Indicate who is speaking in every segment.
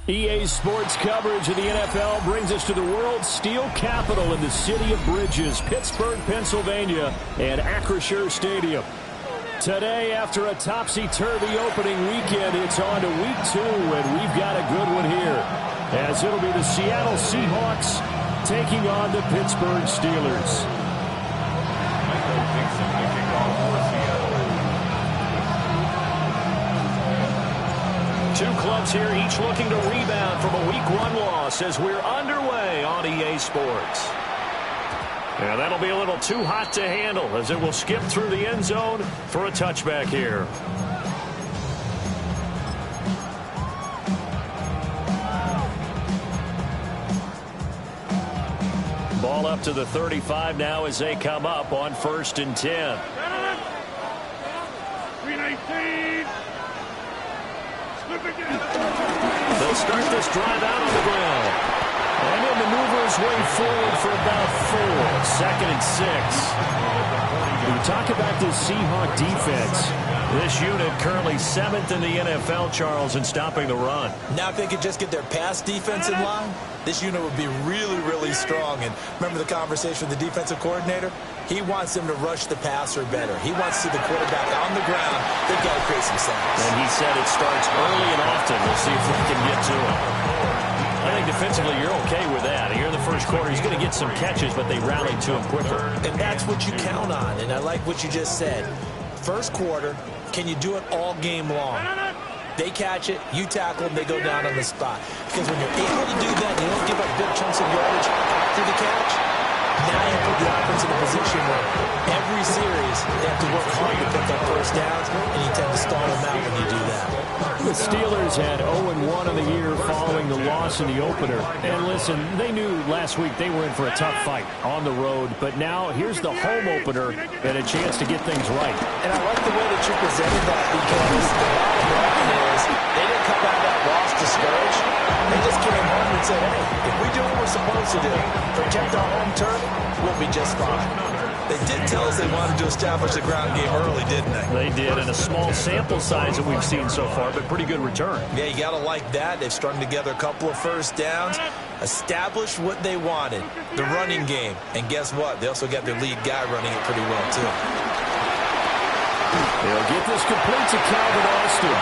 Speaker 1: EA Sports coverage of the NFL brings us to the world's steel capital in the city of bridges, Pittsburgh, Pennsylvania, and Acrisure Stadium. Today, after a topsy-turvy opening weekend, it's on to week 2, and we've got a good one here, as it'll be the Seattle Seahawks taking on the Pittsburgh Steelers. Two clubs here, each looking to rebound from a Week 1 loss as we're underway on EA Sports. And that'll be a little too hot to handle as it will skip through the end zone for a touchback here. Ball up to the 35 now as they come up on 1st and 10.
Speaker 2: 319.
Speaker 1: They'll start this drive out on the ground. And he'll maneuver his way forward for about 4. 2nd and 6. We talk about this Seahawk defense. This unit currently 7th in the NFL, Charles, in stopping the run.
Speaker 3: Now if they could just get their pass defense in line, this unit would be really, really strong. And remember the conversation with the defensive coordinator? He wants them to rush the passer better. He wants to see the quarterback on the ground. They've got to create some sacks.
Speaker 1: And he said it starts early and often. We'll see if they can get to it. I think defensively you're okay with that. Here in the first quarter, he's going to get some catches, but they rallied to him quicker.
Speaker 3: And that's what you count on. And I like what you just said. First quarter, can you do it all game long? They catch it, you tackle them, they go down on the spot. Because when you're able to do that, you don't give up big chunks of yardage after the catch, now you put the offense in a position where every series they have to work hard to pick up first downs, and you tend to stall them out when you do that.
Speaker 1: The Steelers had 0-1 on the year following the loss in the opener. And listen, they knew last week they were in for a tough fight on the road. But now here's the home opener and a chance to get things right.
Speaker 3: And I like the way that you presented that because the bottom line is they didn't come out of that loss discouraged. They just came home and said, hey, if we do what we're supposed to do, protect our home turf, we'll be just fine. They did tell us they wanted to establish the ground game early, didn't they?
Speaker 1: They did, and a small sample size that we've seen so far, but pretty good return.
Speaker 3: Yeah, you got to like that. They've strung together a couple of first downs, established what they wanted, the running game. And guess what? They also got their lead guy running it pretty well, too.
Speaker 1: They'll get this complete to Calvin Austin.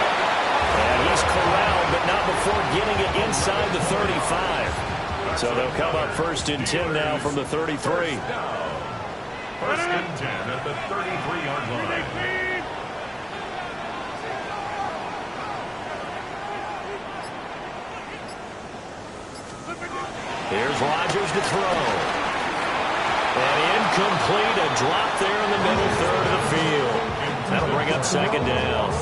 Speaker 1: And he's corralled, but not before getting it inside the 35. So they'll come up 1st and 10 now from the 33.
Speaker 2: 1st and 10 at the 33-yard line.
Speaker 1: Here's Rodgers to throw. And incomplete, a drop there in the middle third of the field. That'll bring up 2nd down.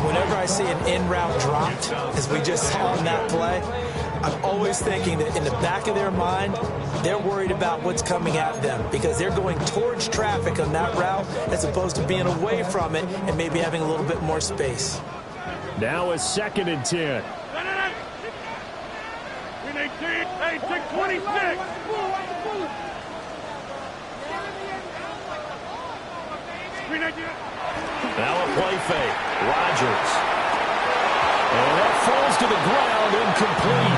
Speaker 3: Whenever I see an in-route dropped, as we just saw in that play, I'm always thinking that in the back of their mind, they're worried about what's coming at them because they're going towards traffic on that route as opposed to being away from it and maybe having a little bit more space.
Speaker 1: Now a 2nd and 10.
Speaker 2: Hey, take 26.
Speaker 1: Now a play fake. Rodgers. And that falls to the ground, incomplete.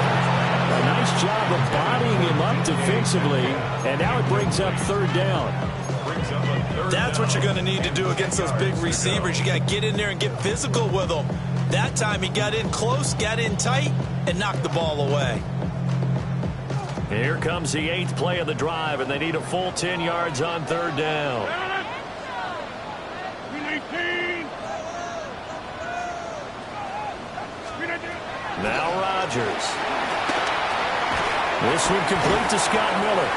Speaker 1: A nice job of bodying him up defensively, and now it brings up 3rd down.
Speaker 3: That's what you're going to need to do against those big receivers. You got to get in there and get physical with them. That time he got in close, got in tight, and knocked the ball away.
Speaker 1: Here comes the 8th play of the drive, and they need a full 10 yards on 3rd down. Now Rodgers. This one complete to Scott Miller.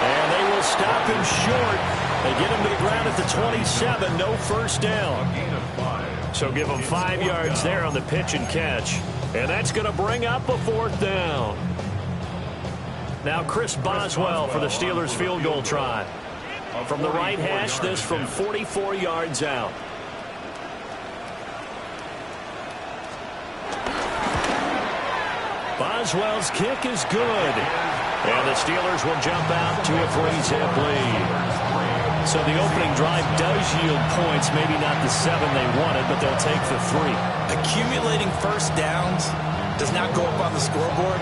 Speaker 1: And they will stop him short. They get him to the ground at the 27. No first down. So give him 5 yards there on the pitch and catch. And that's going to bring up a 4th down. Now Chris Boswell for the Steelers field goal try. From the right hash, this from 44 yards out. Boswell's kick is good. And the Steelers will jump out to a 3-zip lead. So the opening drive does yield points, maybe not the 7 they wanted, but they'll take the 3.
Speaker 3: Accumulating first downs does not go up on the scoreboard,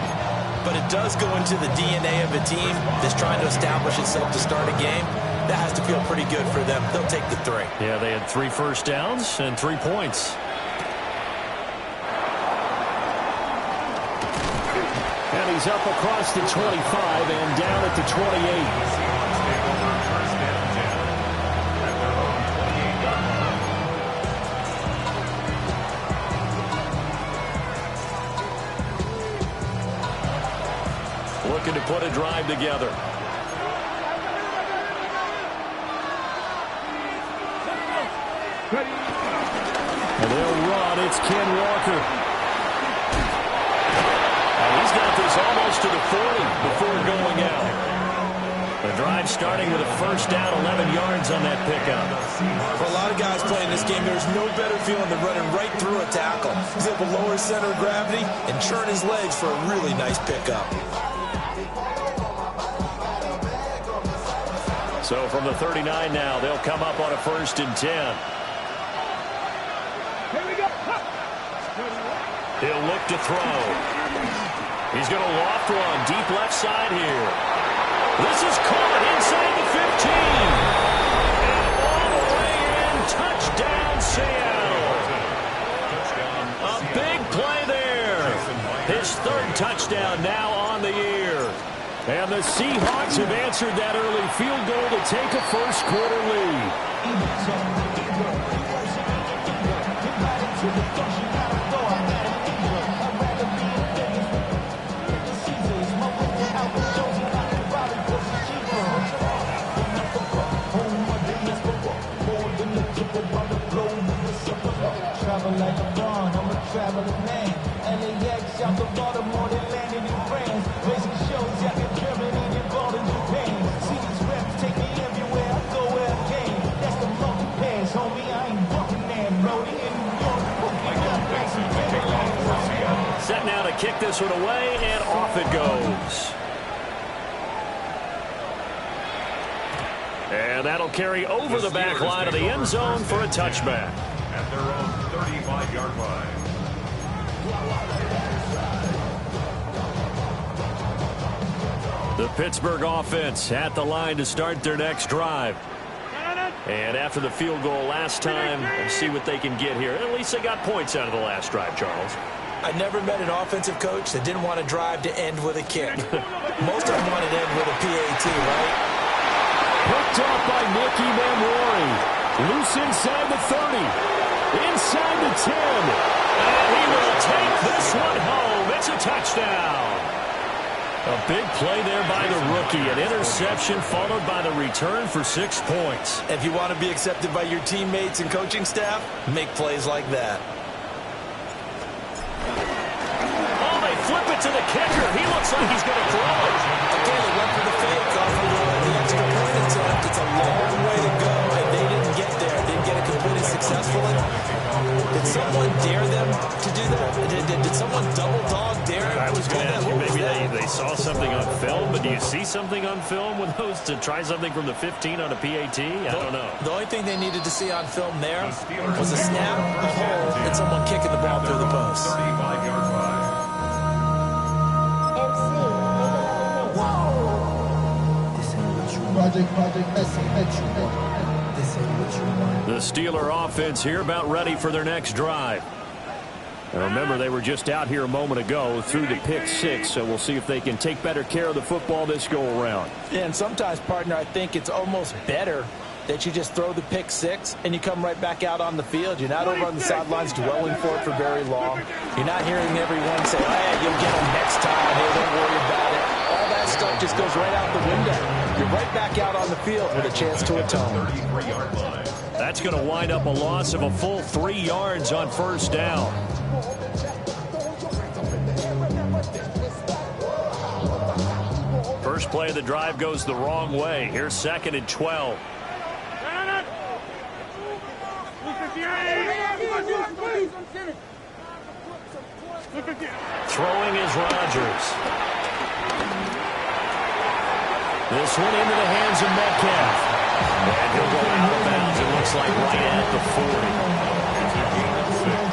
Speaker 3: but it does go into the DNA of a team that's trying to establish itself to start a game. That has to feel pretty good for them. They'll take the 3.
Speaker 1: Yeah, they had 3 first downs and 3 points. And he's up across the 25 and down at the 28. Looking to put a drive together. And they'll run. It's Ken Walker. And he's got this almost to the 40 before going out. The drive starting with a first down, 11 yards on that pickup.
Speaker 3: For a lot of guys playing this game, there's no better feeling than running right through a tackle. He's able to lower his center of gravity and churn his legs for a really nice pickup.
Speaker 1: So from the 39 now, they'll come up on a 1st and 10.
Speaker 4: Here we go.
Speaker 1: He'll look to throw. He's going to loft one deep left side here. This is caught inside the 15. And all the way in, touchdown Seattle. A big play there. His 3rd touchdown now on the year. And the Seahawks have answered that early field goal to take a first-quarter lead.
Speaker 5: Travel like a bond, I'm a traveling man. LAX out the Baltimore, they landed in France. Racing shows out in Germany and ball in Japan. See these reps take me everywhere, I go where I can. That's the monkey pass, homie, I ain't walking there. Brody in New York,
Speaker 1: Set now to kick this one away, and off it goes. And that'll carry over the back line of the end zone for a touchback.
Speaker 2: At their own 35-yard line.
Speaker 1: The Pittsburgh offense at the line to start their next drive. And after the field goal last time, let's see what they can get here. At least they got points out of the last drive, Charles.
Speaker 3: I never met an offensive coach that didn't want to drive to end with a kick. Most of them want to end with a PAT, right?
Speaker 1: Picked off by Nicky Mamori. Loose inside the 30. Inside the 10. And he will take this one home. It's a touchdown. A big play there by the rookie. An interception followed by the return for 6 points.
Speaker 3: If you want to be accepted by your teammates and coaching staff, make plays like that.
Speaker 1: Oh, they flip it to the kicker. He looks like he's going to throw it.
Speaker 3: Again, they went for the fake off of the extra point attempt. It's a long way to go, and they didn't get there. Didn't get it completely successfully. Did someone dare them to do that? Did someone double dog dare them?
Speaker 1: I was going to ask you, maybe they saw something on film, but do you see something on film with those to try something from the 15 on a PAT? I don't know.
Speaker 3: The only thing they needed to see on film there was a snap, a hole, and someone kicking the ball through the post.
Speaker 2: 35-yard line.
Speaker 1: The Steeler offense here about ready for their next drive. Now remember, they were just out here a moment ago through the pick 6, so we'll see if they can take better care of the football this go-around.
Speaker 3: Yeah, and sometimes, partner, I think it's almost better that you just throw the pick 6 and you come right back out on the field. You're not over on the sidelines dwelling for it for very long. You're not hearing everyone say, hey, you'll get them next time. Hey, don't worry about it. All that stuff just goes right out the window. You're right back out on the field with a chance to atone.
Speaker 2: 33-yard line.
Speaker 1: That's going to wind up a loss of a full 3 yards on first down. First play of the drive goes the wrong way. Here's 2nd and 12. Throwing is Rodgers. This one into the hands of Metcalf. And he'll go out of bounds. It looks like right at the 40.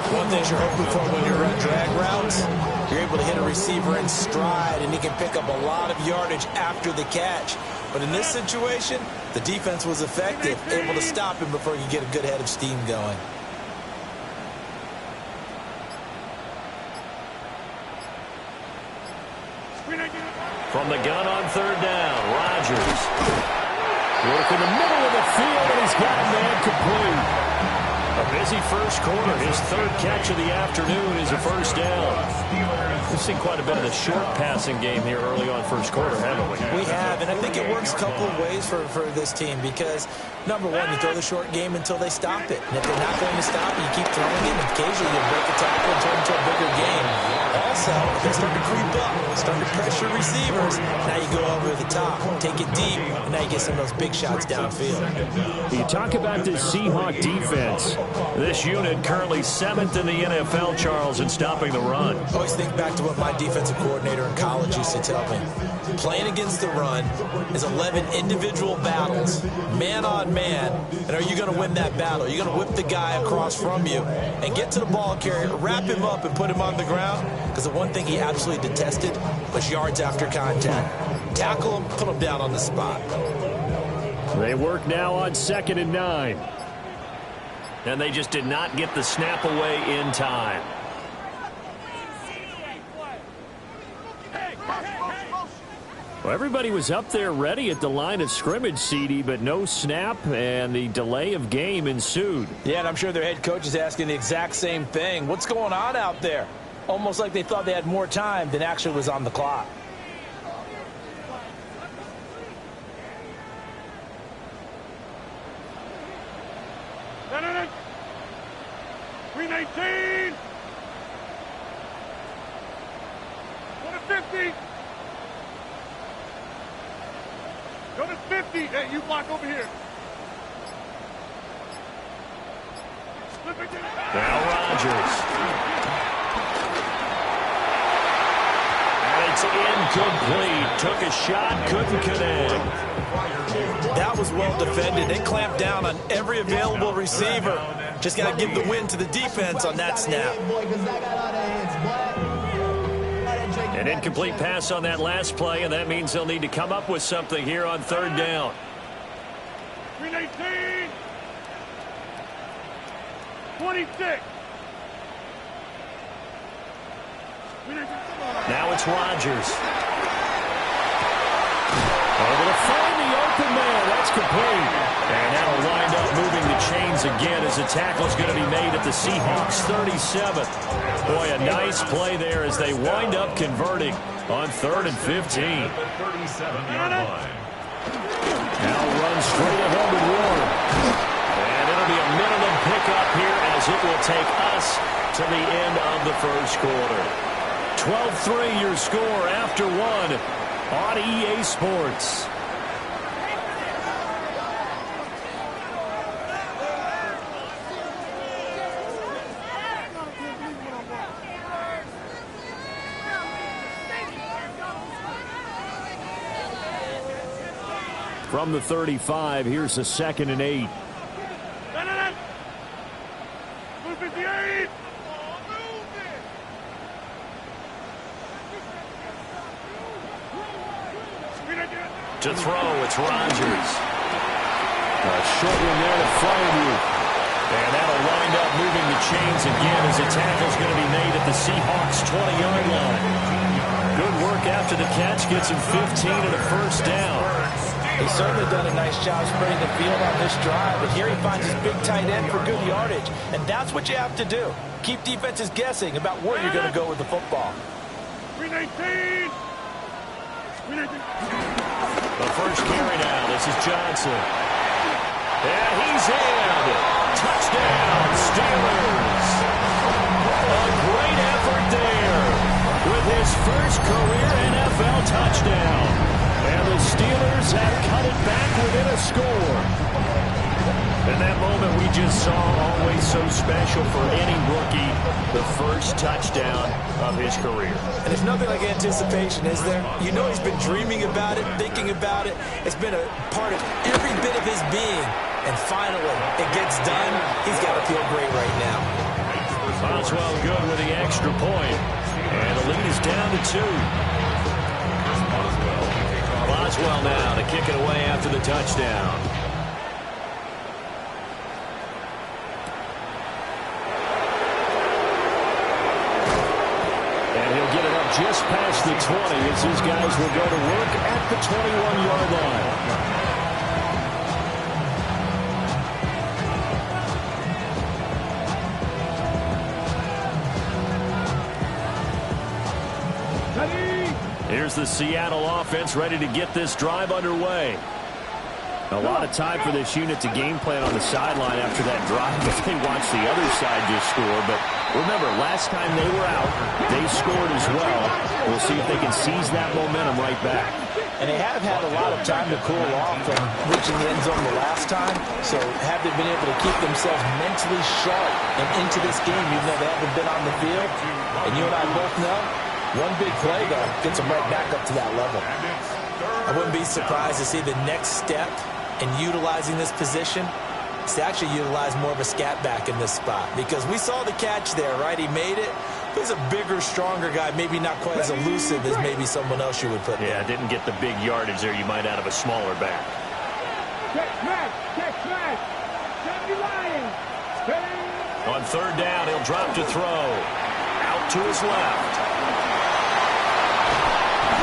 Speaker 3: One thing you're hoping for when you run drag routes, you're able to hit a receiver in stride, and he can pick up a lot of yardage after the catch. But in this situation, the defense was effective, able to stop him before he could get a good head of steam going.
Speaker 1: From the gun on third down, Rodgers. Work in the middle of the field, and he's got a man complete. A busy first quarter. His third catch of the afternoon is a first down. We've seen quite a bit of the short passing game here early on first quarter, haven't we?
Speaker 3: We have, and I think it works a couple of ways for this team because, number one, you throw the short game until they stop it. And if they're not going to stop it, you keep throwing it, and occasionally you break a tackle and turn it into a bigger game. Also, if they start to creep up, start to pressure receivers, now you go over the top, take it deep, and now you get some of those big shots downfield.
Speaker 1: You talk about this Seahawk defense. This unit currently 7th in the NFL, Charles, in stopping the run.
Speaker 3: I always think back to what my defensive coordinator in college used to tell me. Playing against the run is 11 individual battles, man on man, and are you going to win that battle? Are you going to whip the guy across from you and get to the ball carrier, wrap him up, and put him on the ground? Because the one thing he absolutely detested was yards after contact. Tackle him, put him down on the spot.
Speaker 1: They work now on 2nd and 9. And they just did not get the snap away in time. Well, everybody was up there ready at the line of scrimmage, CD, but no snap, and the delay of game ensued.
Speaker 3: Yeah, and I'm sure their head coach is asking the exact same thing. What's going on out there? Almost like they thought they had more time than actually was on the clock.
Speaker 2: Green 18. Go to 50. Go to 50. Hey, you block over here.
Speaker 1: Now Rodgers. And it's incomplete. Took a shot, couldn't connect.
Speaker 3: That was well defended. They clamped down on every available receiver. Just got to give the win to the defense on that snap.
Speaker 1: An incomplete pass on that last play, and that means they'll need to come up with something here on third down.
Speaker 2: 18. 26.
Speaker 1: Now it's Rodgers. Able to find the open man. That's complete. And that'll wind up moving the chains again as the tackle's going to be made at the Seahawks 37th. Boy, a nice play there as they wind up converting on 3rd and 15. Now run straight ahead to Warren. And it'll be a minimum pickup here as it will take us to the end of the first quarter. 12-3 your score after one on EA Sports. From the 35, here's a 2nd and 8. To throw, it's Rodgers. A short one there to Freiermuth. And that'll wind up moving the chains again as the tackle's going to be made at the Seahawks 20-yard line. Good work after the catch, gets him 15 and a first down.
Speaker 3: He's certainly done a nice job spreading the field on this drive, but here he finds his big tight end for good yardage. And that's what you have to do. Keep defenses guessing about where you're going to go with the football.
Speaker 2: 319.
Speaker 1: The first carry now. This is Johnson. And he's in. Touchdown, Steelers. A great effort there with his first career NFL touchdown. And the Steelers have cut it back within a score. And that moment we just saw, always so special for any rookie, the first touchdown of his career.
Speaker 3: And there's nothing like anticipation, is there? You know he's been dreaming about it, thinking about it. It's been a part of every bit of his being. And finally, it gets done. He's got to feel great right now.
Speaker 1: Boswell good with the extra point. And the lead is down to 2. Boswell now to kick it away after the touchdown. And he'll get it up just past the 20 as his guys will go to work at the 21-yard line. Here's the Seattle offense ready to get this drive underway. A lot of time for this unit to game plan on the sideline after that drive as they watch the other side just score. But remember, last time they were out, they scored as well. We'll see if they can seize that momentum right back.
Speaker 3: And they have had a lot of time to cool off from reaching the end zone the last time. So have they been able to keep themselves mentally sharp and into this game even though they haven't been on the field? And you and I both know, one big play, though, gets them right back up to that level. I wouldn't be surprised to see the next step in utilizing this position is to actually utilize more of a scat back in this spot. Because we saw the catch there, right? He made it. He's a bigger, stronger guy, maybe not quite as elusive as maybe someone else you would put there.
Speaker 1: Yeah, didn't get the big yardage there you might out of a smaller back. On third down, he'll drop to throw. Out to his left.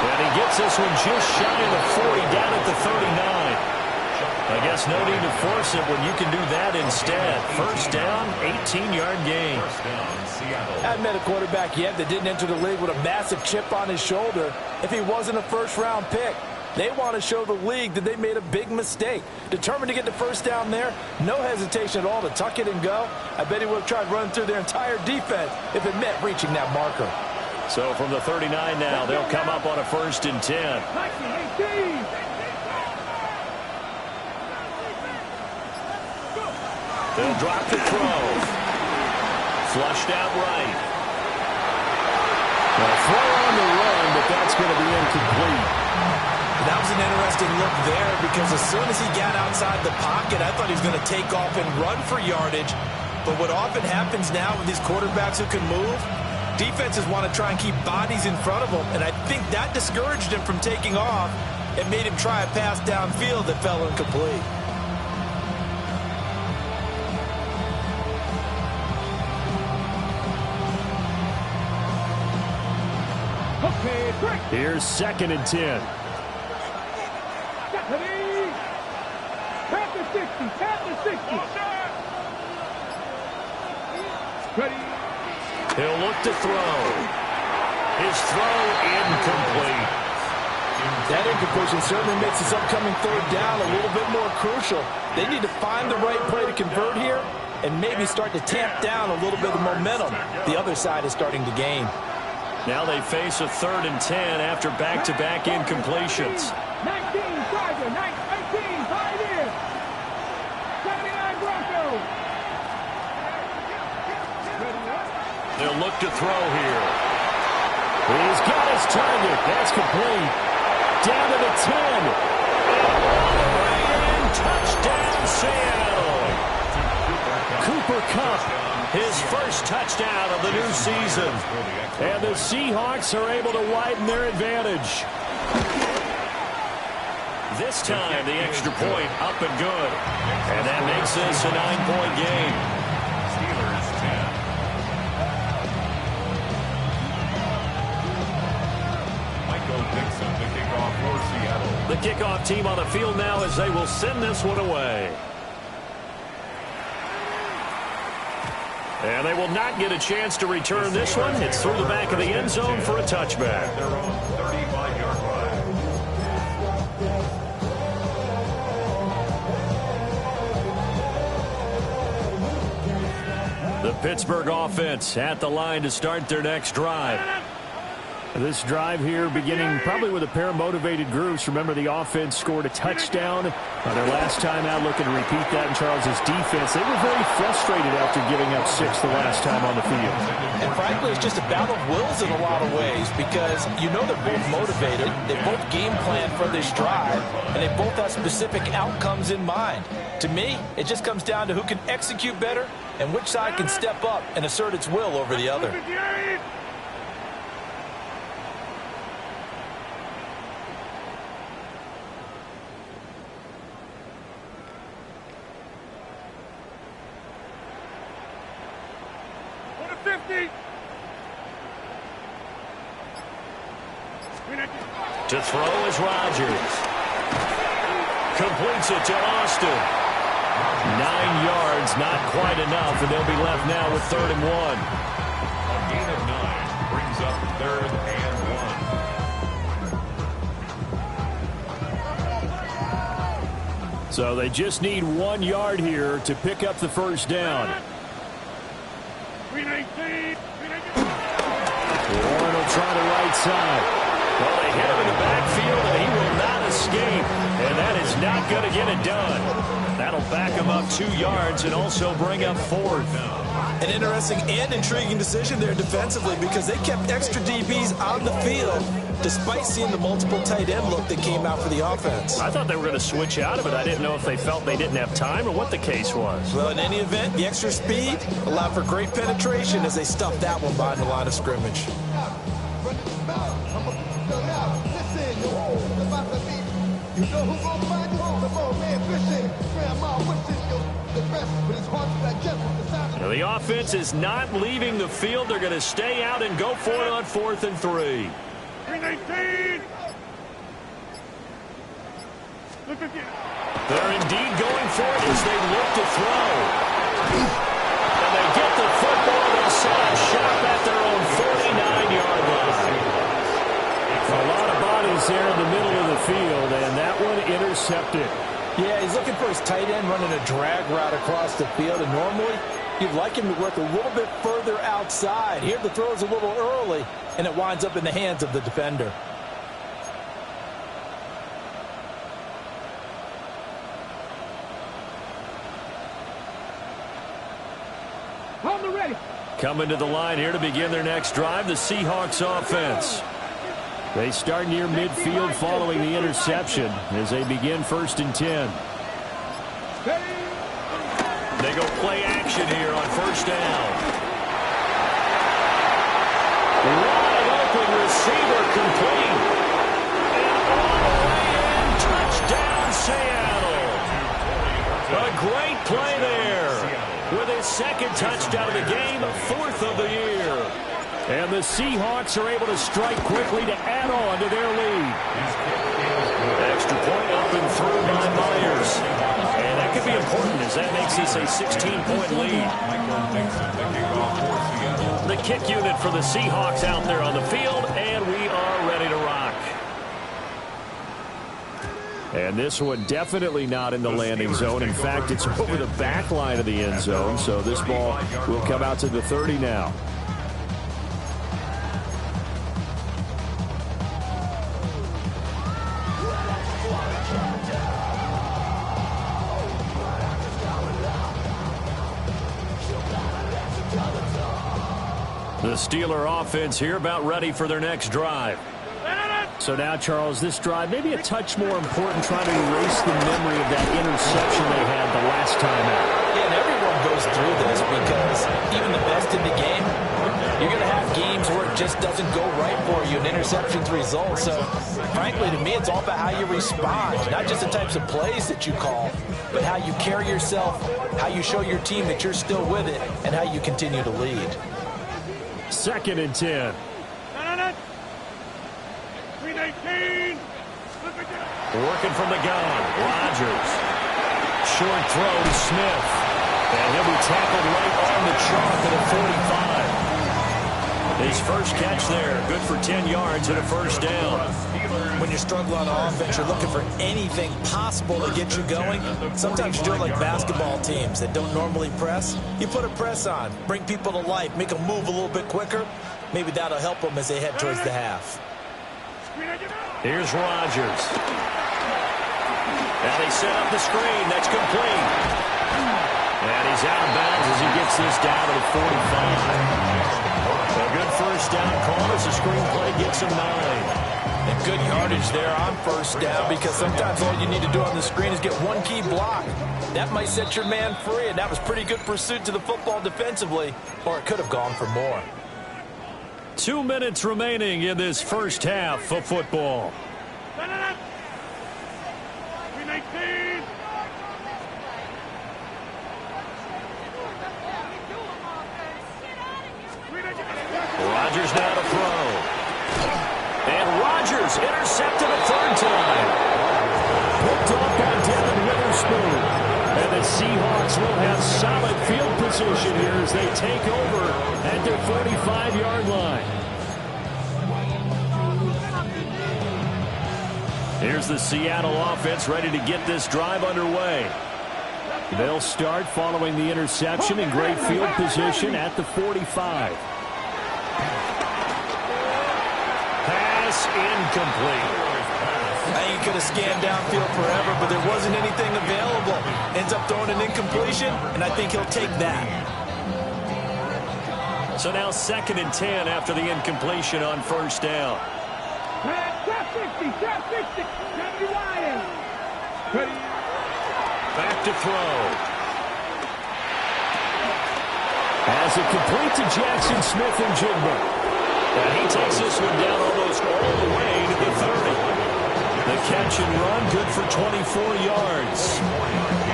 Speaker 1: And he gets this one just shy of the 40, down at the 39. I guess no need to force it when you can do that instead. First down, 18-yard gain.
Speaker 3: I haven't met a quarterback yet that didn't enter the league with a massive chip on his shoulder if he wasn't a first-round pick. They want to show the league that they made a big mistake. Determined to get the first down there, no hesitation at all to tuck it and go. I bet he would have tried running through their entire defense if it meant reaching that marker.
Speaker 1: So from the 39 now, they'll come up on a 1st and 10. They'll drop to throw. Flushed out right. A throw on the run, but that's going to be incomplete.
Speaker 3: That was an interesting look there because as soon as he got outside the pocket, I thought he was going to take off and run for yardage. But what often happens now with these quarterbacks who can move, defenses want to try and keep bodies in front of them, and I think that discouraged him from taking off and made him try a pass downfield that fell incomplete.
Speaker 1: Here's 2nd and 10. He'll look to throw. His throw incomplete.
Speaker 3: That incompletion certainly makes this upcoming third down a little bit more crucial. They need to find the right play to convert here and maybe start to tamp down a little bit of momentum the other side is starting to gain.
Speaker 1: Now they face a 3rd and 10 after back-to-back incompletions.
Speaker 5: 19, Charger, 18, Pioneer, 79 Broncos.
Speaker 1: They'll look to throw here. He's got his target. That's complete. Down to the 10. And touchdown, Seattle. Cooper Kupp, his first touchdown of the new season. And the Seahawks are able to widen their advantage. This time, the extra point up and good. And that makes this a 9-point game.
Speaker 2: Steelers 10. Michael Dixon, the kickoff for Seattle.
Speaker 1: The kickoff team on the field now as they will send this one away. And they will not get a chance to return this one. It's through the back of the end zone for a touchback.
Speaker 2: Their own 35-yard line.
Speaker 1: The Pittsburgh offense at the line to start their next drive. This drive here beginning probably with a pair of motivated groups. Remember, the offense scored a touchdown their last time out, looking to repeat that in Charles's defense. They were very frustrated after giving up 6 the last time on the field.
Speaker 3: And frankly, it's just a battle of wills in a lot of ways because you know they're both motivated. They both game plan for this drive, and they both have specific outcomes in mind. To me, it just comes down to who can execute better and which side can step up and assert its will over the other.
Speaker 1: To throw is Rodgers. Completes it to Austin. 9 yards, not quite enough, and they'll be left now with 3rd and 1.
Speaker 2: A gain of 9 brings up 3rd and 1.
Speaker 1: So they just need 1 yard here to pick up the first down. Warren will try the right side. Well, they hit him in the backfield, and he will not escape. And that is not going to get it done. That'll back him up 2 yards and also bring up 4th.
Speaker 3: An interesting and intriguing decision there defensively because they kept extra DBs on the field despite seeing the multiple tight end look that came out for the offense.
Speaker 1: I thought they were going to switch out of it. I didn't know if they felt they didn't have time or what the case was.
Speaker 3: Well, in any event, the extra speed allowed for great penetration as they stuffed that one behind the line of scrimmage.
Speaker 1: Now, the offense is not leaving the field. They're going to stay out and go for it on 4th and 3.
Speaker 5: 319.
Speaker 1: They're indeed going for it as they look to throw. And they get the football. They'll set up shop at their own 49-yard line. A lot of bodies there in the middle of the field, and that one intercepted.
Speaker 3: Yeah, he's looking for his tight end running a drag route across the field, and normally you'd like him to work a little bit further outside. Here the throw is a little early, and it winds up in the hands of the defender.
Speaker 1: Coming to the line here to begin their next drive, the Seahawks offense. They start near midfield following the interception as they begin 1st and 10. They go play action here on 1st down. Wide open receiver complete. And all the way in, touchdown Seattle. A great play there. With his 2nd touchdown of the game, 4th of the year. And the Seahawks are able to strike quickly to add on to their lead. Extra point up and through by Myers. And that could be important as that makes this a 16-point lead. The kick unit for the Seahawks out there on the field, and we are ready to rock. And this one definitely not in the landing zone. In fact, it's over the back line of the end zone. So this ball will come out to the 30 now. The Steeler offense here about ready for their next drive. So now, Charles, this drive maybe a touch more important, trying to erase the memory of that interception they had the last time out.
Speaker 3: Yeah, and everyone goes through this because even the best in the game, you're going to have games where it just doesn't go right for you, and interceptions result. So, frankly, to me, it's all about how you respond, not just the types of plays that you call, but how you carry yourself, how you show your team that you're still with it, and how you continue to lead.
Speaker 1: 2nd and 10.
Speaker 5: 319.
Speaker 1: Working from the gun, Rodgers. Short throw to Smith. And he'll be tackled right on the chalk at a 45. His first catch there, good for 10 yards and a 1st down.
Speaker 3: When you're struggling on offense, you're looking for anything possible to get you going. Sometimes you do it like basketball teams that don't normally press. You put a press on, bring people to life, make them move a little bit quicker. Maybe that'll help them as they head towards the half.
Speaker 1: Here's Rodgers. Now they set up the screen. That's complete. And he's out of bounds as he gets this down to the 45. A good 1st down call as the screen play gets him 9.
Speaker 3: And good yardage there on first down because sometimes all you need to do on the screen is get one key block. That might set your man free, and that was pretty good pursuit to the football defensively, or it could have gone for more.
Speaker 1: 2 minutes remaining in this first half of football. Rodgers now to throw. And Rodgers intercepted a third time. Picked off by Devin Witherspoon. And the Seahawks will have solid field position here as they take over at their 45-yard line. Here's the Seattle offense ready to get this drive underway. They'll start following the interception in great field position at the 45. Pass incomplete.
Speaker 3: I think he could have scanned downfield forever, but there wasn't anything available. Ends up throwing an incompletion, and I think he'll take that.
Speaker 1: So now 2nd and 10 after the incompletion on first down. Back to throw. As it complete to Jackson Smith and Jigba. And he takes this one down almost all the way to the 30. The catch and run, good for 24 yards.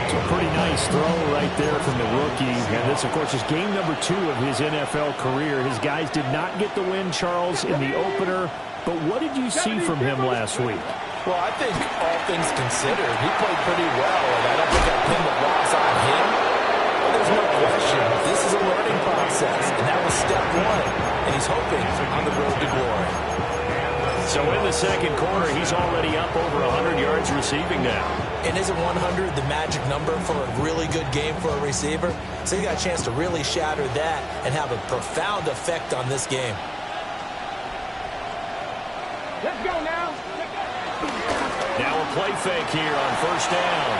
Speaker 1: It's a pretty nice throw right there from the rookie. And this, of course, is game number 2 of his NFL career. His guys did not get the win, Charles, in the opener. But what did you see from him last week?
Speaker 3: Well, I think all things considered, he played pretty well, and I don't think I pinned the loss on him. But there's no question, this is a learning process, and that was step 1, and he's hoping on the road to glory.
Speaker 1: So in the second quarter, he's already up over 100 yards receiving now.
Speaker 3: And isn't 100 the magic number for a really good game for a receiver? So he got a chance to really shatter that and have a profound effect on this game.
Speaker 4: Let's go now.
Speaker 1: Now a play fake here on first down.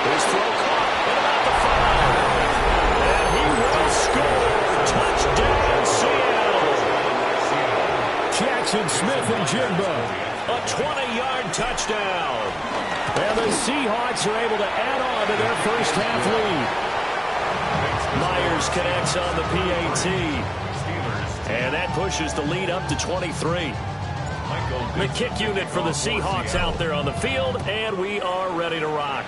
Speaker 1: His throw caught at about the 5. And he will score. Touchdown, Seattle. Jackson Smith and Jigba. A 20-yard touchdown. And the Seahawks are able to add on to their first half lead. Myers connects on the PAT. And that pushes the lead up to 23. The kick unit for the Seahawks out there on the field, and we are ready to rock.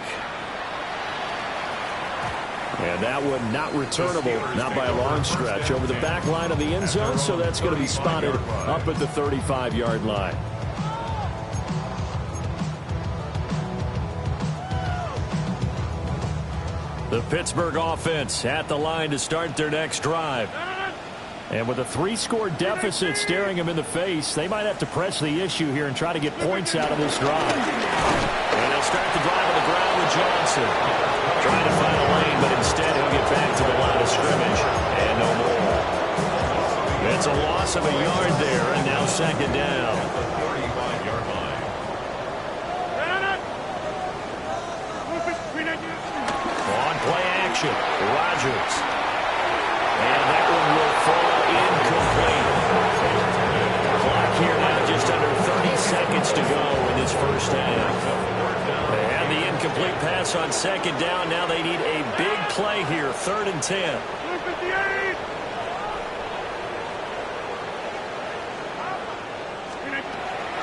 Speaker 1: And that one not returnable, not by a long stretch, over the back line of the end zone, so that's going to be spotted up at the 35-yard line. The Pittsburgh offense at the line to start their next drive. And with a 3-score deficit staring them in the face, they might have to press the issue here and try to get points out of this drive. And they'll start the drive on the ground with Johnson. Trying to find a lane, but instead he'll get back to the line of scrimmage. And no more. It's a loss of a yard there, and now 2nd down. On play action, Rodgers. And that one will fall incomplete. Clock here now just under 30 seconds to go in this first half. They had the incomplete pass on 2nd down. Now they need a big play here, 3rd and 10.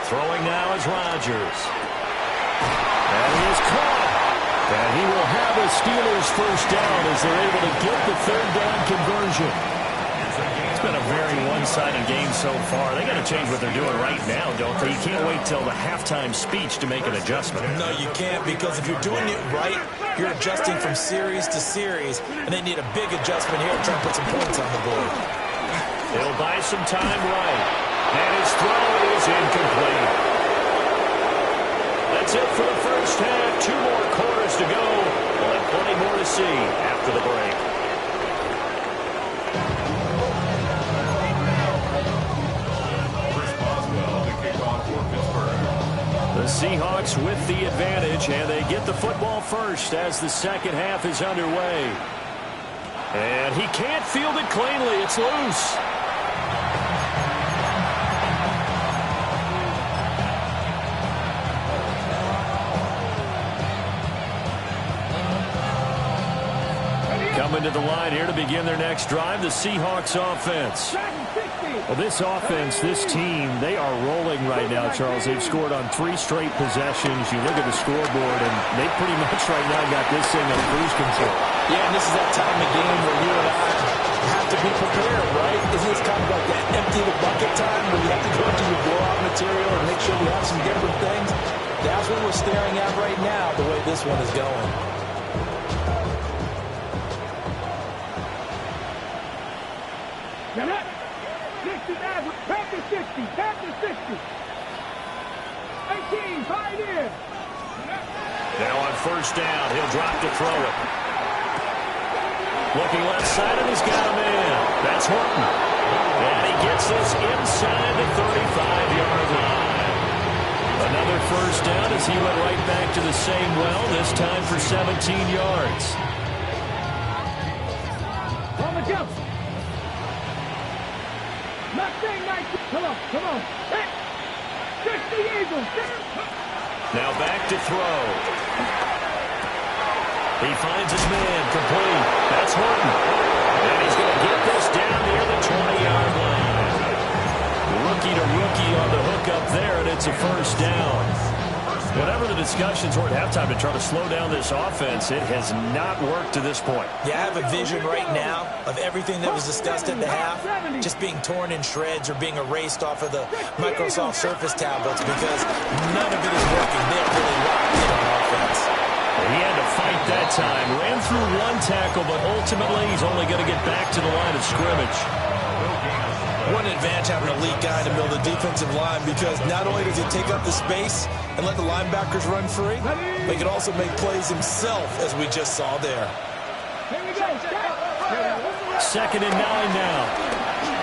Speaker 1: Throwing now is Rodgers. And he is caught. And he will have a Steelers first down as they're able to get the 3rd down conversion. It's been a very one-sided game so far. They got to change what they're doing right now, don't they? You can't wait till the halftime speech to make an adjustment.
Speaker 3: No, you can't, because if you're doing it right, you're adjusting from series to series, and they need a big adjustment here to try and put some points on the board.
Speaker 1: They'll buy some time right. And his throw is incomplete. That's it for the first half. 2 more quarters to go. We'll have plenty more to see after the break. The Seahawks with the advantage, and they get the football first as the second half is underway. And he can't field it cleanly. It's loose. coming to the line here to begin their next drive, the Seahawks offense. Well, this offense, this team, they are rolling right now, Charles. They've scored on 3 straight possessions. You look at the scoreboard, and they pretty much right now got this thing on cruise control.
Speaker 3: Yeah, and this is that time of game where you and I have to be prepared, right? Isn't this kind of like that empty the bucket time where you have to go into your blowout material and make sure we have some different things? That's what we're staring at right now, the way this one is going.
Speaker 4: Back to 60, back to 60. 18, tied in.
Speaker 1: Now on first down, he'll drop to throw it. Looking left side, and he's got a man. That's Horton. And he gets this inside the 35-yard line. Another first down as he went right back to the same well, this time for 17 yards.
Speaker 4: On the jump. Come on, come on. 60 Eagles.
Speaker 1: Now back to throw. He finds his man, complete. That's Horton. And he's going to get this down near the 20-yard line. Rookie to rookie on the hook up there, and it's a first down. Whatever the discussions were at halftime to try to slow down this offense, it has not worked to this point.
Speaker 3: Yeah, I have a vision right now of everything that was discussed at the half just being torn in shreds or being erased off of the Microsoft Surface tablets because none of it is working. They're really locked in on offense.
Speaker 1: He had to fight that time. Ran through 1 tackle, but ultimately he's only going to get back to the line of scrimmage.
Speaker 3: What an advantage having an elite guy to build a defensive line because not only does he take up the space and let the linebackers run free, but he can also make plays himself, as we just saw there.
Speaker 4: Here we go.
Speaker 1: 2nd and 9 now.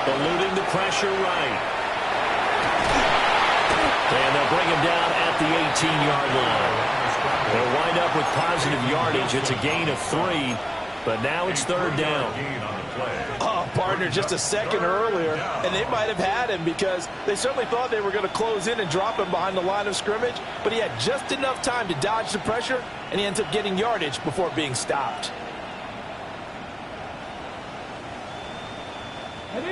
Speaker 1: Eluding the pressure right. And they'll bring him down at the 18-yard line. They'll wind up with positive yardage. It's a gain of 3, but now it's 3rd down.
Speaker 3: Oh, partner, just a second earlier, and they might have had him because they certainly thought they were going to close in and drop him behind the line of scrimmage, but he had just enough time to dodge the pressure, and he ends up getting yardage before being stopped.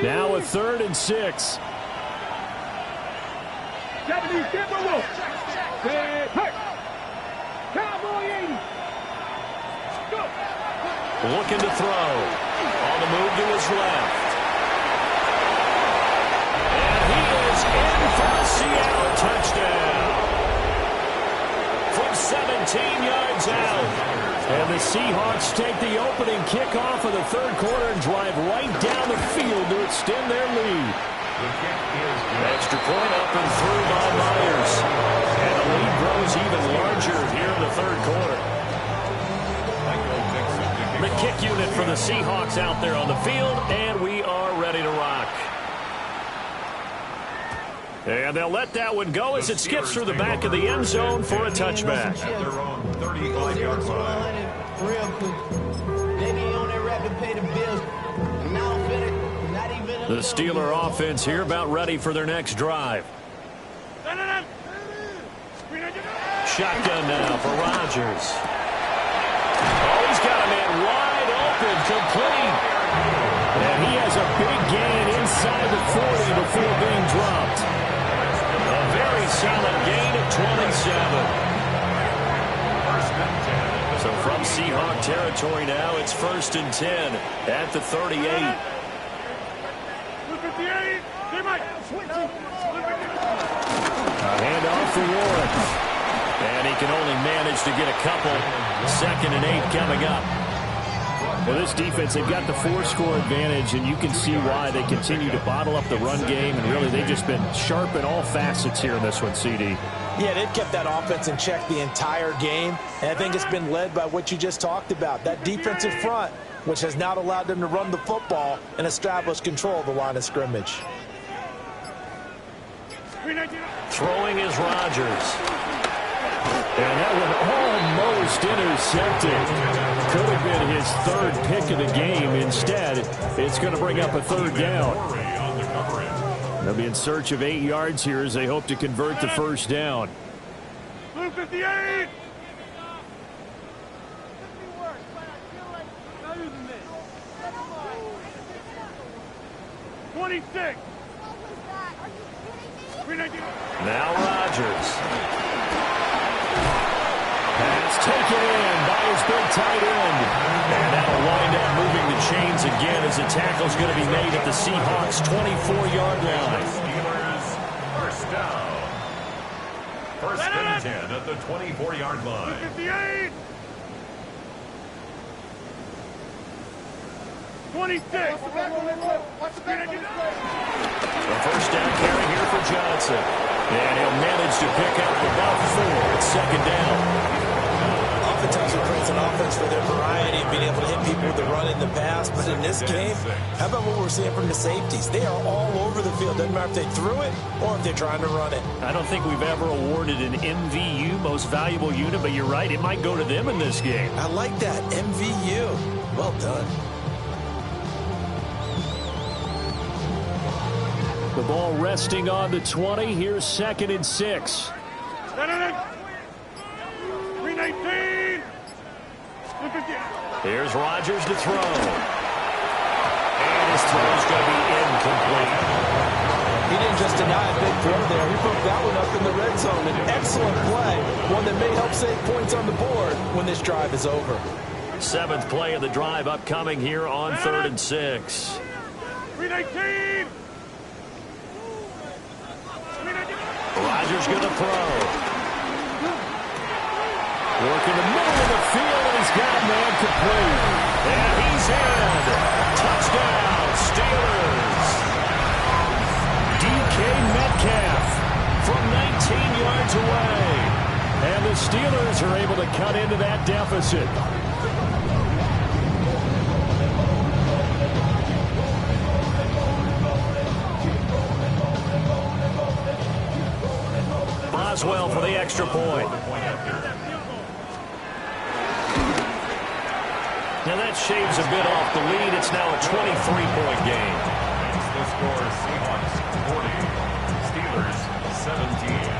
Speaker 1: Now a 3rd and 6.
Speaker 4: 70, Timberwolf. Cowboy 80. Go.
Speaker 1: Looking to throw. On the move to his left. And he is in for a Seattle touchdown. From 17 yards out. And the Seahawks take the opening kickoff of the 3rd quarter and drive right down the field to extend their lead. Extra point up and through by Myers. And the lead grows even larger here in the 3rd quarter. The kick unit for the Seahawks out there on the field, and we are ready to rock. And they'll let that one go as it skips through the back of the end zone for a touchback.
Speaker 2: At their own 35-yard line.
Speaker 5: Real quick. They be on that rap to pay the bills. Now fit it. Not even
Speaker 1: The Steeler offense here about ready for their next drive. Shotgun now for Rodgers. Oh, he's got a man wide open, complete. And he has a big gain inside the 40 before being dropped. A very solid gain of 27. So from Seahawk territory now, it's 1st and 10 at the 38. A handoff for Warren. And he can only manage to get a couple. 2nd and 8 coming up. Well, this defense, they've got the 4-score advantage, and you can see why they continue to bottle up the run game, and really they've just been sharp in all facets here in this one, CD.
Speaker 3: Yeah, they've kept that offense in check the entire game, and I think it's been led by what you just talked about, that defensive front, which has not allowed them to run the football and establish control of the line of scrimmage.
Speaker 1: Throwing is Rodgers. And that one almost intercepted. Could have been his 3rd pick of the game. Instead, it's going to bring up a 3rd down. They'll be in search of 8 yards here as they hope to convert the 1st down.
Speaker 4: Blue 58. 26.
Speaker 1: Now Rodgers. That's taken in by his big tight end. And that'll wind up moving the chains again as the tackle's going to be made at the Seahawks' 24-yard line.
Speaker 2: Steelers first down. First and 10 at the 24-yard line.
Speaker 4: 58. 26.
Speaker 1: The first down carry here for Johnson. And he'll manage to pick up about 4. It's second down.
Speaker 3: Oftentimes we praise an offense for their variety of being able to hit people with the run and the pass. But in this game, how about what we're seeing from the safeties? They are all over the field. Doesn't matter if they threw it or if they're trying to run it.
Speaker 1: I don't think we've ever awarded an MVU, most valuable unit, but you're right. It might go to them in this game.
Speaker 3: I like that. MVU. Well done.
Speaker 1: The ball resting on the 20. Here's second and 6.
Speaker 4: 319.
Speaker 1: Here's Rodgers to throw. And his throw's going to be incomplete.
Speaker 3: He didn't just deny a big throw there. He broke that one up in the red zone. An excellent play. One that may help save points on the board when this drive is over.
Speaker 1: 7th play of the drive upcoming here on 3rd and 6.
Speaker 4: 319.
Speaker 1: Rodgers going to throw. Work in the middle of the field, and he's got a man complete. And he's in. Touchdown, Steelers. DK Metcalf from 19 yards away. And the Steelers are able to cut into that deficit. Boswell for the extra point. Now that shaves a bit off the lead. It's now a 23-point game.
Speaker 2: The score is Seahawks 40, Steelers 17.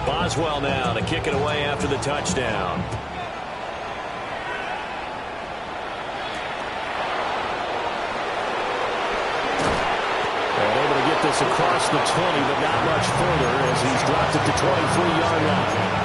Speaker 1: Boswell now to kick it away after the touchdown. And able to get this across the 20, but not much further as he's dropped at the 23-yard line.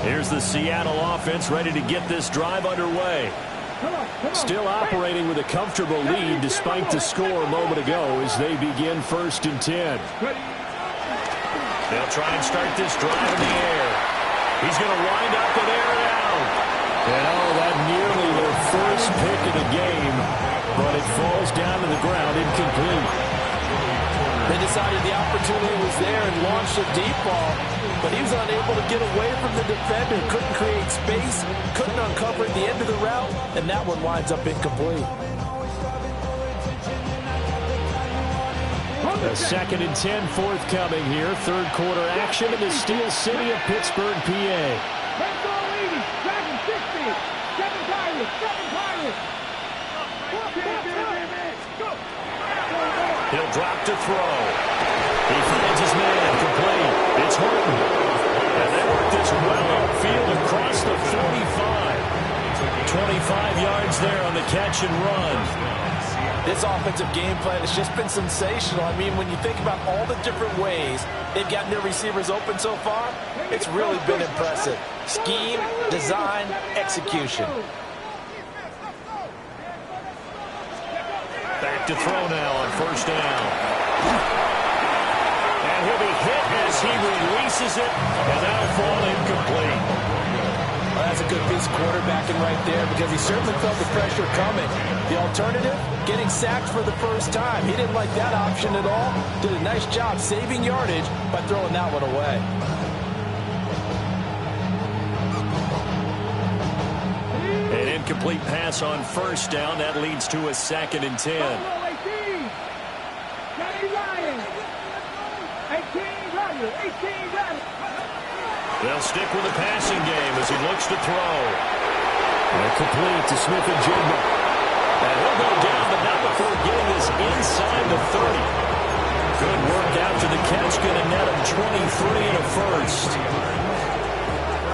Speaker 1: Here's the Seattle offense ready to get this drive underway. Still operating with a comfortable lead despite the score a moment ago as they begin 1st and 10. They'll try and start this drive in the air. He's going to wind up and air it out. And oh, that nearly their first pick of the game, but it falls down to the ground incomplete.
Speaker 3: They decided the opportunity was there and launched a deep ball, but he was unable to get away from the defender, couldn't create space, couldn't uncover at the end of the route, and that one winds up incomplete.
Speaker 1: A 2nd and 10 forthcoming here. 3rd quarter action in the Steel City of Pittsburgh, PA.
Speaker 4: Let's go, ladies. 760. 7 Pirates. 7 Pirates.
Speaker 1: He'll drop to throw. He finds his man complete. It's Horton. And they work this well upfield across the 45. 25 yards there on the catch and run.
Speaker 3: This offensive game plan has just been sensational. I mean, when you think about all the different ways they've gotten their receivers open so far, it's really been impressive. Scheme, design, execution.
Speaker 1: Back to throw now on 1st down. And he'll be hit as he releases it, and that'll fall incomplete.
Speaker 3: Well, That's a good piece of quarterbacking right there because he certainly felt the pressure coming. The alternative, getting sacked for the first time. He didn't like that option at all. Did a nice job saving yardage by throwing that one away.
Speaker 1: An incomplete pass on first down. That leads to a 2nd and 10. They'll stick with the passing game as he looks to throw.
Speaker 2: Complete to Smith-Njigba.
Speaker 1: And he'll go down, but not before getting this inside the 30. Good work after the catch. Going to net him 23 and a first.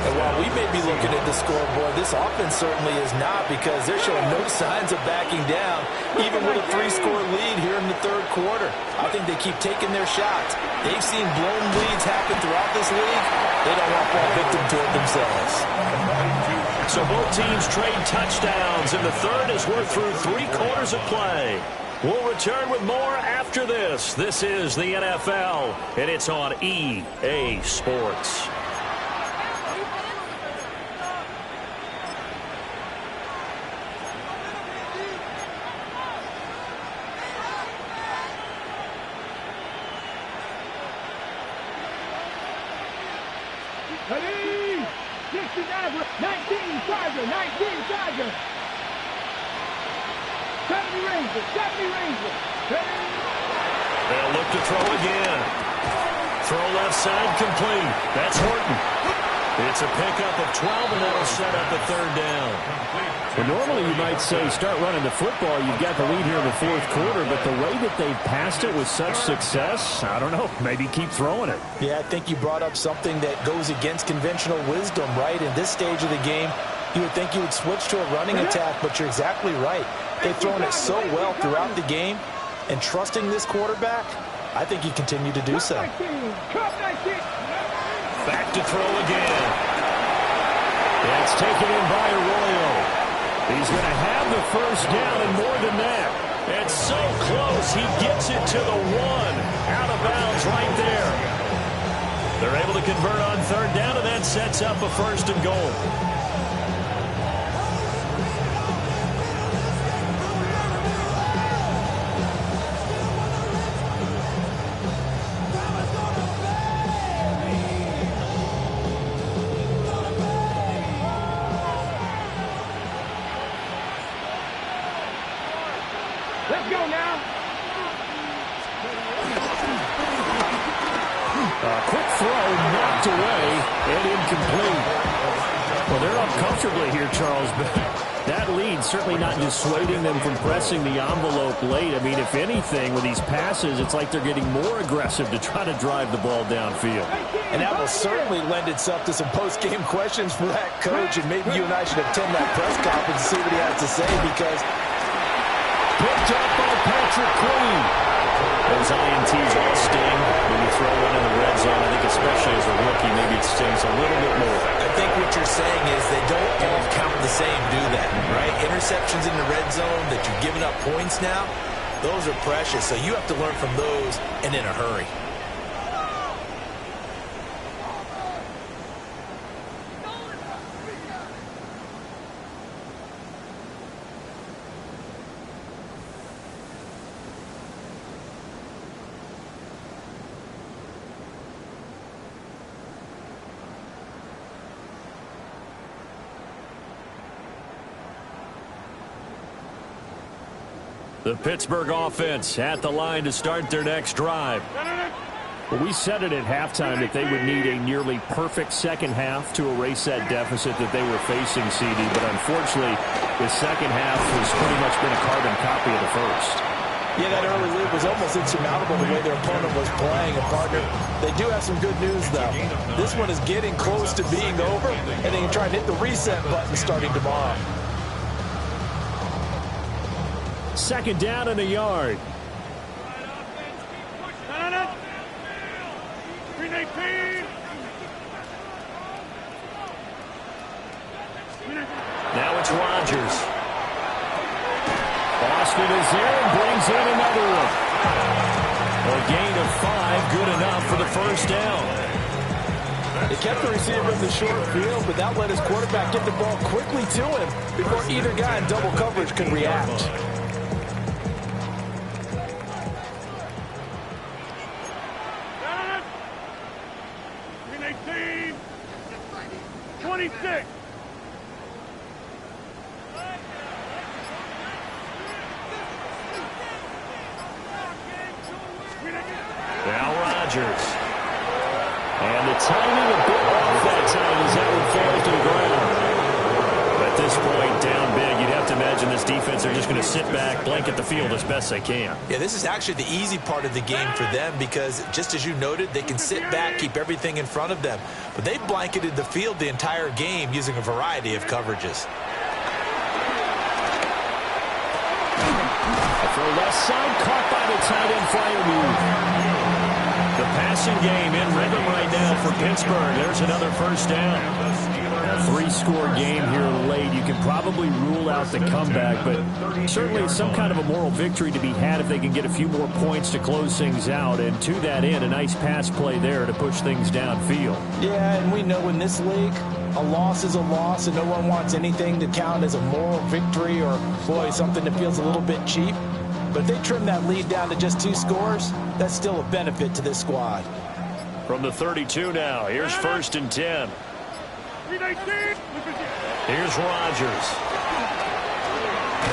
Speaker 3: And while we may be looking at the scoreboard, this offense certainly is not because they're showing no signs of backing down, even with a 3-score lead here in the third quarter. I think they keep taking their shots. They've seen blown leads happen throughout this league. They don't want to fall victim to it themselves.
Speaker 1: So both teams trade touchdowns in the third as we're through 3 quarters of play. We'll return with more after this. This is the NFL, and it's on EA Sports.
Speaker 4: Ready? 69, 19, Charger, 19, Charger. 70 Ranger, 70 Ranger. Ready?
Speaker 1: They'll look to throw again. Throw left side complete. That's Horton. It's a pickup of 12, and that'll set up a 3rd down.
Speaker 2: Well, normally you might say start running the football. You've got the lead here in the fourth quarter, but the way that they've passed it with such success, I don't know, maybe keep throwing it.
Speaker 3: Yeah, I think you brought up something that goes against conventional wisdom, right? In this stage of the game, you would think you would switch to a running attack, but you're exactly right. They've thrown it so well throughout the game, and trusting this quarterback, I think you continue to do so.
Speaker 1: Back to throw again. It's taken in by Arroyo. He's going to have the first down and more than that. It's so close. He gets it to the 1. Out of bounds right there. They're able to convert on 3rd down, and that sets up a 1st and goal.
Speaker 4: Let's go now.
Speaker 2: Quick throw, knocked away, and incomplete. Well, they're up comfortably here, Charles, but that lead certainly not dissuading them from pressing the envelope late. I mean, if anything, with these passes, it's like they're getting more aggressive to try to drive the ball downfield.
Speaker 3: And that will certainly lend itself to some post-game questions for that coach, and maybe you and I should attend that press conference and see what he has to say, because
Speaker 2: picked up by Patrick Queen.
Speaker 1: Those INTs all sting when you throw one in the red zone. I think especially as a rookie, maybe it stings a little bit more.
Speaker 3: I think what you're saying is they don't all count the same, do that, right? Interceptions in the red zone that you've given up points now, those are precious. So you have to learn from those and in a hurry.
Speaker 1: The Pittsburgh offense at the line to start their next drive.
Speaker 2: Well, we said it at halftime that they would need a nearly perfect second half to erase that deficit that they were facing, CD. But unfortunately, the second half has pretty much been a carbon copy of the first.
Speaker 3: Yeah, that early lead was almost insurmountable the way their opponent was playing. And, partner, they do have some good news, though. This one is getting close to being over, and they can try and hit the reset button starting tomorrow.
Speaker 2: 2nd down and a yard.
Speaker 1: Now it's Rodgers.
Speaker 2: Boston is there and brings in another one.
Speaker 1: A gain of 5, good enough for the first down.
Speaker 3: If kept the receiver in the short field, but that let his quarterback get the ball quickly to him before either guy in double coverage could react.
Speaker 4: Team 26.
Speaker 1: Now Rodgers. And the timing a bit off that time as that one falls to the ground. At this point, down big, you'd have to imagine this defense, they're just going to sit back, blanket the field as best they can.
Speaker 3: Yeah, this is actually the easy part of the game for them because, just as you noted, they can sit back, keep everything in front of them. But they blanketed the field the entire game using a variety of coverages.
Speaker 2: For left side, caught by the tight end Freiermuth.
Speaker 1: The passing game in rhythm right now for Pittsburgh. There's another first down.
Speaker 2: A three-score game here late. You can probably rule out the comeback, but certainly some kind of a moral victory to be had if they can get a few more points to close things out. And to that end, a nice pass play there to push things downfield.
Speaker 3: Yeah, and we know in this league, a loss is a loss, and no one wants anything to count as a moral victory or, boy, something that feels a little bit cheap. But if they trim that lead down to just 2 scores, that's still a benefit to this squad.
Speaker 1: From the 32 now, here's 1st and 10. Here's Rodgers.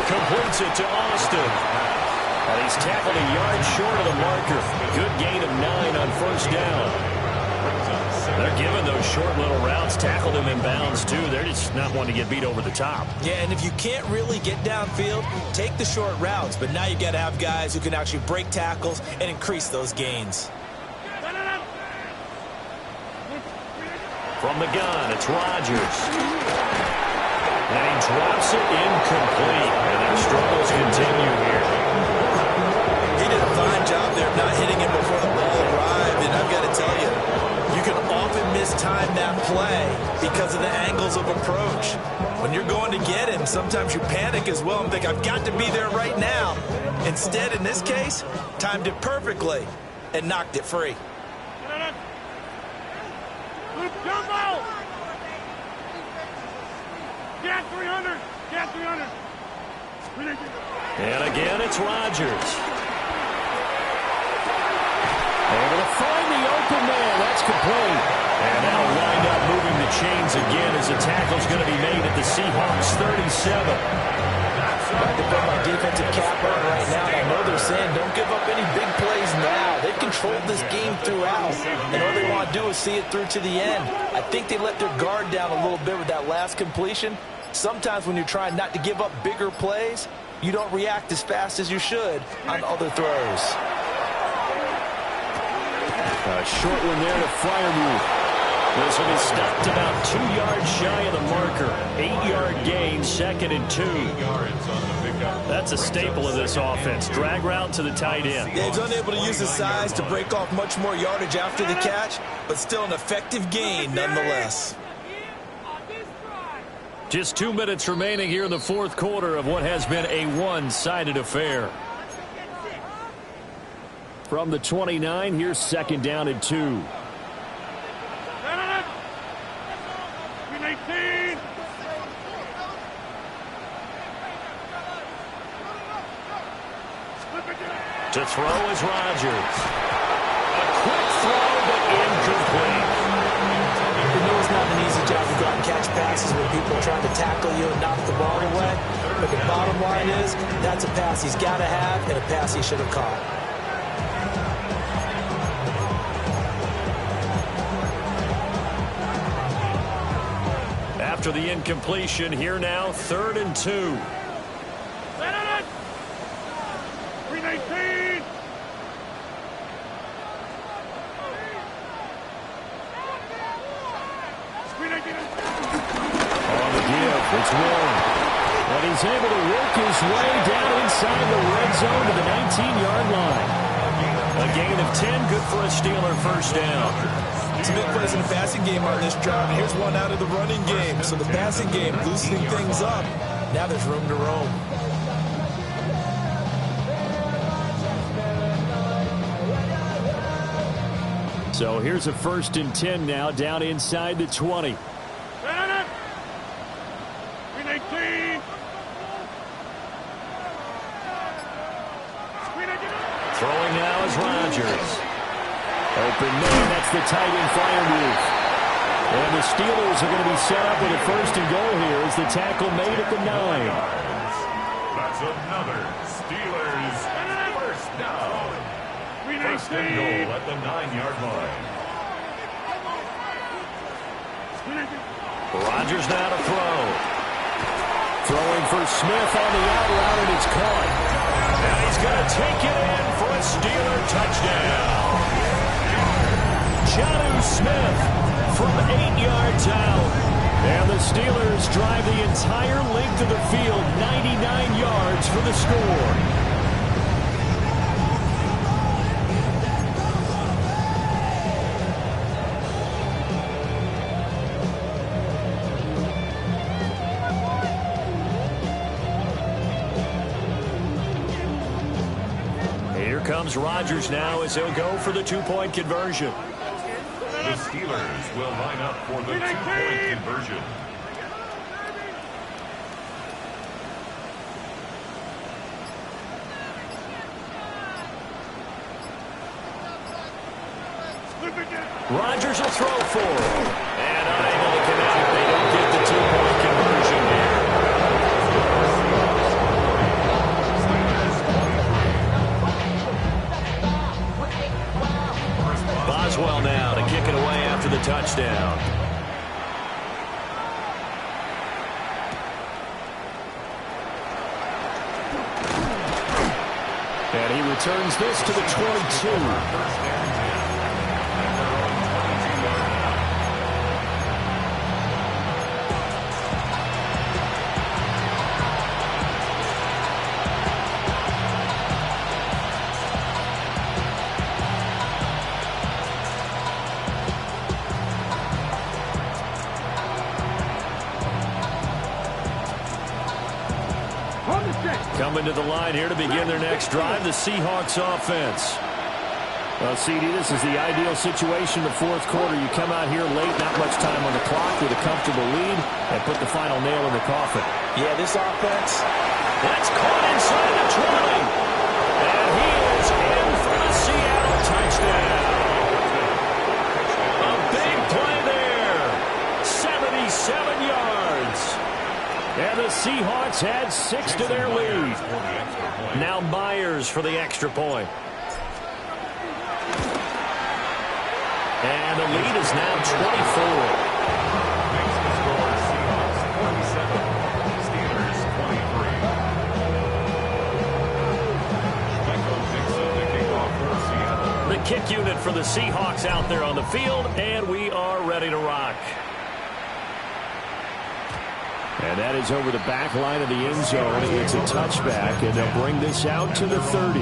Speaker 1: Completes it to Austin. And he's tackled a yard short of the marker. Good gain of 9 on 1st down. They're giving those short little routes, tackled him in bounds too. They're just not wanting to get beat over the top.
Speaker 3: Yeah, and if you can't really get downfield, take the short routes. But now you got to have guys who can actually break tackles and increase those gains.
Speaker 1: From the gun, it's Rodgers. And he drops it incomplete. And their struggles continue here.
Speaker 3: He did a fine job there of not hitting him before the ball arrived. And I've got to tell you, you can often mistime that play because of the angles of approach. When you're going to get him, sometimes you panic as well and think, I've got to be there right now. Instead, in this case, timed it perfectly and knocked it free.
Speaker 4: Jumbo! Get 300! Get 300!
Speaker 1: And again, it's Rodgers.
Speaker 2: Able to find the open man. That's complete.
Speaker 1: And that'll wind up moving the chains again as the tackle's going to be made at the Seahawks 37.
Speaker 3: I can put my defensive cap on right now. I know they're saying don't give up any big plays now. They've controlled this game throughout, and all they want to do is see it through to the end. I think they let their guard down a little bit with that last completion. Sometimes when you're trying not to give up bigger plays, you don't react as fast as you should on other throws.
Speaker 2: A short one there to Freiermuth.
Speaker 1: This one is stopped about 2 yards shy of the marker. 8-yard gain, 2nd and 2. That's a staple of this offense. Drag route to the tight end.
Speaker 3: Yeah, he's unable to use his size to break off much more yardage after the catch, but still an effective gain nonetheless.
Speaker 1: Just 2 minutes remaining here in the 4th quarter of what has been a one-sided affair.
Speaker 2: From the 29, here's 2nd down and 2.
Speaker 1: To throw is Rodgers. A quick throw, but incomplete.
Speaker 3: You know it's not an easy job to go out and catch passes when people are trying to tackle you and knock the ball away. But the bottom line is, that's a pass he's got to have and a pass he should have caught.
Speaker 1: After the incompletion, here now, 3rd and 2.
Speaker 4: 319!
Speaker 2: On the give, it's Warren. And he's able to work his way down inside the red zone to the 19-yard line.
Speaker 1: A gain of 10, good for a Steeler first down.
Speaker 3: Some big plays in the passing game on this drive. Here's one out of the running game. So the passing game loosening things up. Now there's room to roam.
Speaker 2: So here's a 1st and 10 now, down inside the 20.
Speaker 1: Throwing now is Rodgers.
Speaker 2: Open man, that's the tight end fire move. And the Steelers are going to be set up with a 1st and goal here as the tackle made at the 9.
Speaker 6: That's another Steelers 1st down. 1st and goal at the 9-yard line.
Speaker 1: Rodgers now to throw.
Speaker 2: Throwing for Smith on the out route, and it's caught.
Speaker 1: And he's going to take it in for a Steeler touchdown. Jonnu Smith from 8 yards out. And the Steelers drive the entire length of the field, 99 yards for the score. Here comes Rodgers now as he'll go for the 2-point conversion.
Speaker 6: The Steelers will line up for the 2-point conversion.
Speaker 1: Rodgers will throw for it. And unable to connect. They don't get the 2-point conversion here. Boswell now to kick it away after the touchdown.
Speaker 2: And he returns this to the 22. Coming to the line here to begin their next drive, the Seahawks offense. Well, CD, this is the ideal situation in the 4th quarter. You come out here late, not much time on the clock with a comfortable lead, and put the final nail in the coffin.
Speaker 3: Yeah, this offense.
Speaker 1: That's caught inside the 20. And he is in for the Seattle touchdown. A big play there. 77 yards. And the Seahawks had 6 to their lead. Now Myers for the extra point. And the lead is now 24. The kick unit for the Seahawks out there on the field, and we are ready to rock.
Speaker 2: And that is over the back line of the end zone. It's a touchback, and they'll bring this out to the 30.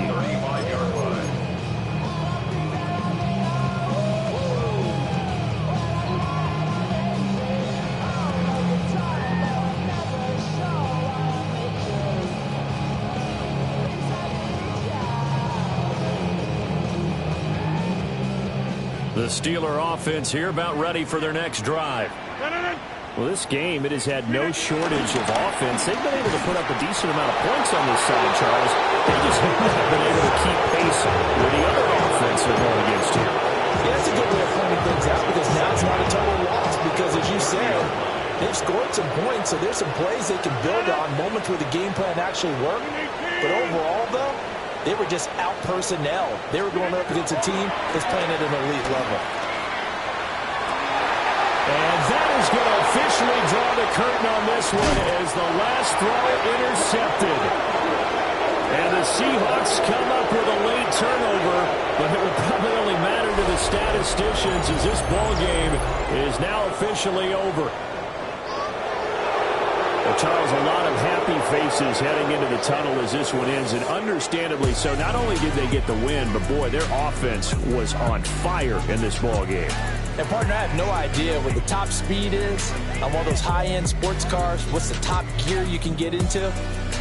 Speaker 1: The Steeler offense here about ready for their next drive.
Speaker 2: Well, this game, it has had no shortage of offense. They've been able to put up a decent amount of points on this side, Charles. They just haven't been able to keep pace with the other offense they're going against here.
Speaker 3: Yeah, that's a good way of pointing things out, because now it's not a total loss. Because, as you said, they've scored some points, so there's some plays they can build on, moments where the game plan actually worked. But overall, though, they were just out-personnel. They were going up against a team that's playing at an elite level.
Speaker 2: And that is going to officially draw the curtain on this one as the last throw intercepted. And the Seahawks come up with a late turnover, but it will probably only matter to the statisticians as this ball game is now officially over. Well, Charles, a lot of happy faces heading into the tunnel as this one ends, and understandably so. Not only did they get the win, but boy, their offense was on fire in this ball game.
Speaker 3: And, partner, I have no idea what the top speed is on one of those high-end sports cars, what's the top gear you can get into.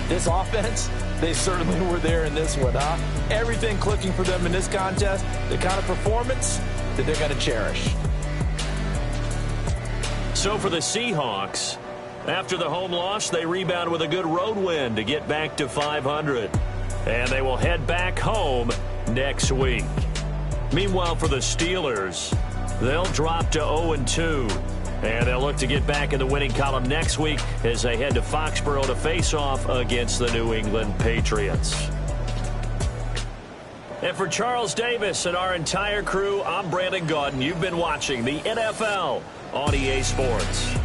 Speaker 3: This offense, they certainly were there in this one, huh? Everything clicking for them in this contest, the kind of performance that they're going to cherish.
Speaker 1: So for the Seahawks, after the home loss, they rebound with a good road win to get back to 500. And they will head back home next week. Meanwhile, for the Steelers, they'll drop to 0-2. And they'll look to get back in the winning column next week as they head to Foxborough to face off against the New England Patriots. And for Charles Davis and our entire crew, I'm Brandon Gaudin. You've been watching the NFL on EA Sports.